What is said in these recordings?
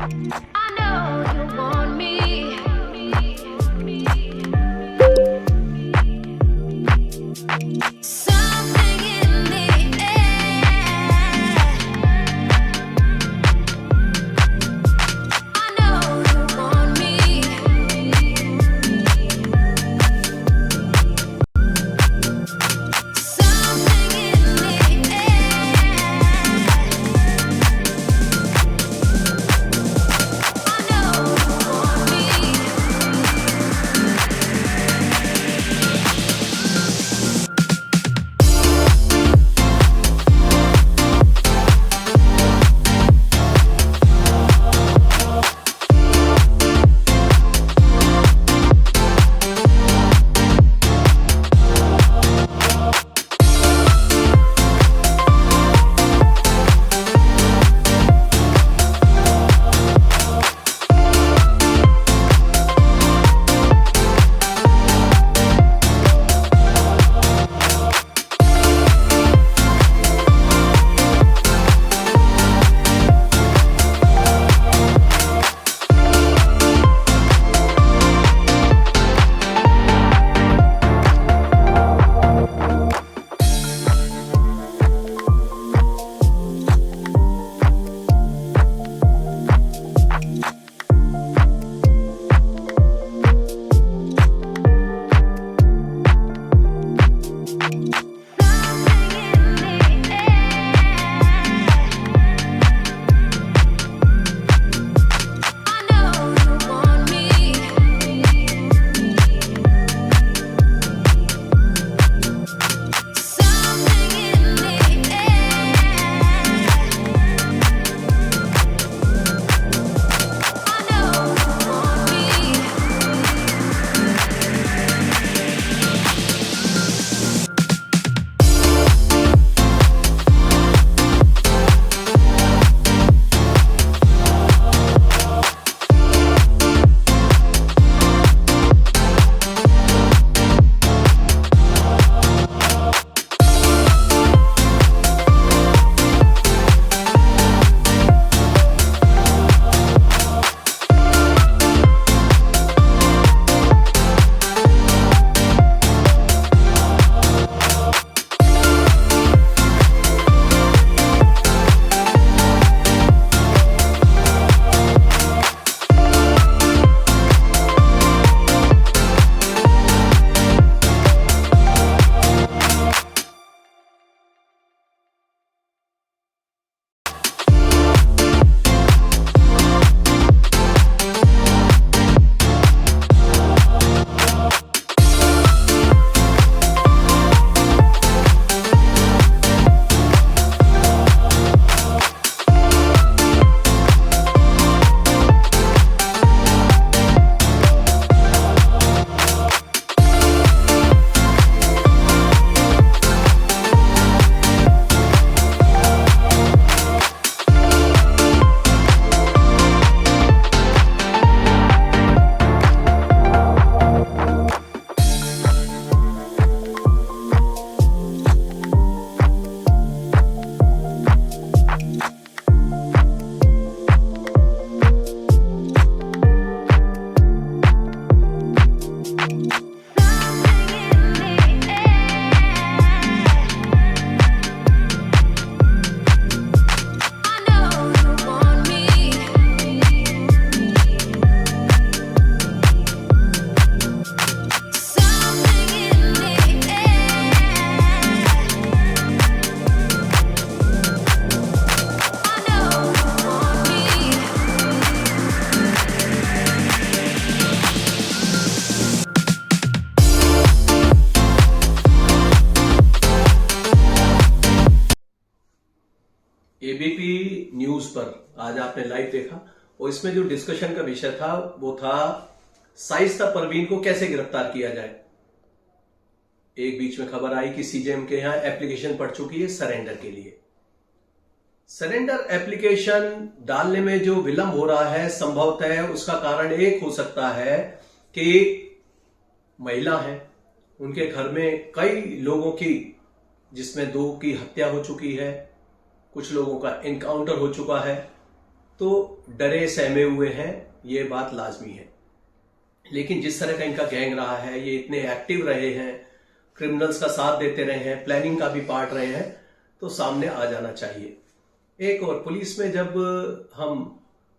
I know you want me. Something in the air. I know you want me. Something in the air. I know you want me. I know you want me. Something in the air. I know you want me. I know you want me. Something in the air. I know you want me. ABP news पर आज आपने live देखा और इसमें जो discussion का विषय था वो था शाइस्ता परवीन को कैसे गिरफ्तार किया जाए। एक बीच में खबर आई कि सीजेएम के यहां एप्लीकेशन पड़ चुकी है सरेंडर के लिए। सरेंडर एप्लीकेशन डालने में जो विलंब हो रहा है संभवतः उसका कारण एक हो सकता है कि महिला है, उनके घर में कई लोगों की, जिसमें 2 की हत्या हो चुकी है, कुछ लोगों का एनकाउंटर हो चुका है, तो डरे सहमे हुए हैं, ये बात लाजमी है। लेकिन जिस तरह का इनका गैंग रहा है, ये इतने एक्टिव रहे हैं, क्रिमिनल्स का साथ देते रहे हैं, प्लानिंग का भी पार्ट रहे हैं, तो सामने आ जाना चाहिए। एक और, पुलिस में जब हम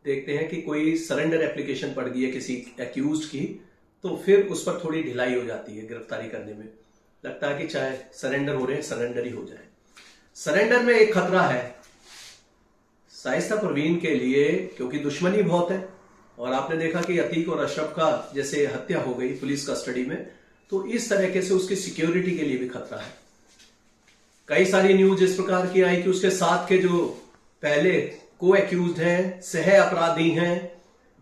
देखते हैं कि कोई सरेंडर एप्लीकेशन पड़ गई है किसी एक्यूज्ड की, तो फिर उस पर थोड़ी ढिलाई हो जाती है गिरफ्तारी करने में। लगता है कि चाहे सरेंडर हो रहे हैं, सरेंडर ही हो जाए। सरेंडर में एक खतरा है शाइस्ता परवीन के लिए, क्योंकि दुश्मनी बहुत है, और आपने देखा कि अतीक और अशरफ का जैसे हत्या हो गई पुलिस कस्टडी में, तो इस तरीके से उसकी सिक्योरिटी के लिए भी खतरा है। कई सारी न्यूज इस प्रकार की आई कि उसके साथ के जो पहले को एक्यूज्ड हैं, सह अपराधी हैं,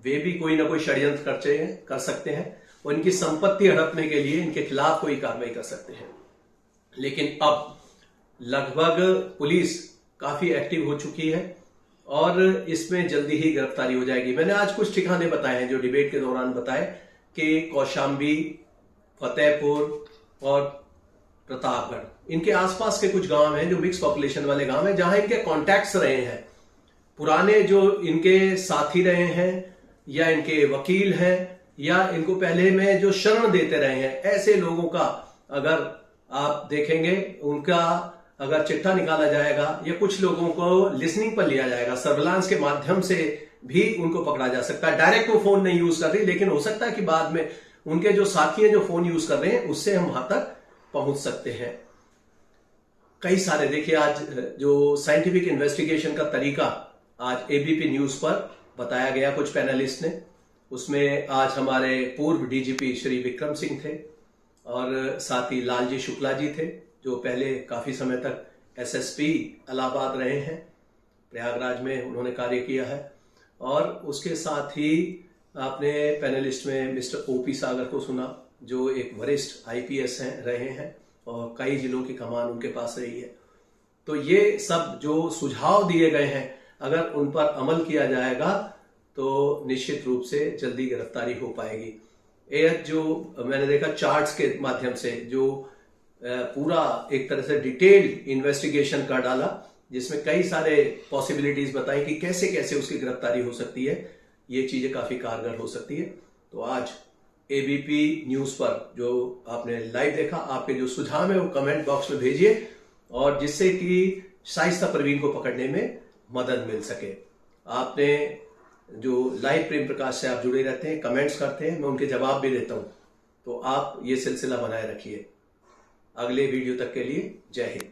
वे भी कोई ना कोई षड्यंत्र कर सकते हैं और इनकी संपत्ति हड़पने के लिए इनके खिलाफ कोई कार्रवाई कर सकते हैं। लेकिन अब लगभग पुलिस काफी एक्टिव हो चुकी है और इसमें जल्दी ही गिरफ्तारी हो जाएगी। मैंने आज कुछ ठिकाने बताए हैं जो डिबेट के दौरान बताए कि कौशाम्बी, फतेहपुर और प्रतापगढ़, इनके आसपास के कुछ गांव हैं जो मिक्स पॉपुलेशन वाले गांव हैं, जहां इनके कॉन्टैक्ट्स रहे हैं, पुराने जो इनके साथी रहे हैं या इनके वकील हैं या इनको पहले में जो शरण देते रहे हैं, ऐसे लोगों का अगर आप देखेंगे, उनका अगर चिट्ठा निकाला जाएगा या कुछ लोगों को लिसनिंग पर लिया जाएगा, सर्विलांस के माध्यम से भी उनको पकड़ा जा सकता है। डायरेक्ट वो फोन नहीं यूज कर रही, लेकिन हो सकता है कि बाद में उनके जो साथी हैं जो फोन यूज कर रहे हैं, उससे हम वहां तक पहुंच सकते हैं। कई सारे, देखिए आज जो साइंटिफिक इन्वेस्टिगेशन का तरीका आज एबीपी न्यूज पर बताया गया कुछ पैनलिस्ट ने, उसमें आज हमारे पूर्व डीजीपी श्री विक्रम सिंह थे और साथ ही लालजी शुक्ला जी थे, जो पहले काफी समय तक एसएसपी इलाहाबाद रहे हैं, प्रयागराज में उन्होंने कार्य किया है। और उसके साथ ही आपने पैनलिस्ट में मिस्टर ओपी सागर को सुना, जो एक वरिष्ठ आईपीएस रहे हैं और कई जिलों की कमान उनके पास रही है। तो ये सब जो सुझाव दिए गए हैं, अगर उन पर अमल किया जाएगा तो निश्चित रूप से जल्दी गिरफ्तारी हो पाएगी। एक जो मैंने देखा चार्ट्स के माध्यम से जो पूरा एक तरह से डिटेल्ड इन्वेस्टिगेशन कर डाला, जिसमें कई सारे पॉसिबिलिटीज बताई कि कैसे कैसे उसकी गिरफ्तारी हो सकती है, ये चीजें काफी कारगर हो सकती है। तो आज एबीपी न्यूज पर जो आपने लाइव देखा, आपके जो सुझाव है वो कमेंट बॉक्स में भेजिए, और जिससे कि शाइस्ता परवीन को पकड़ने में मदद मिल सके। आपने जो लाइव प्रेम प्रकाश से आप जुड़े रहते हैं, कमेंट्स करते हैं, मैं उनके जवाब भी देता हूं, तो आप ये सिलसिला बनाए रखिए। अगले वीडियो तक के लिए जय हिंद।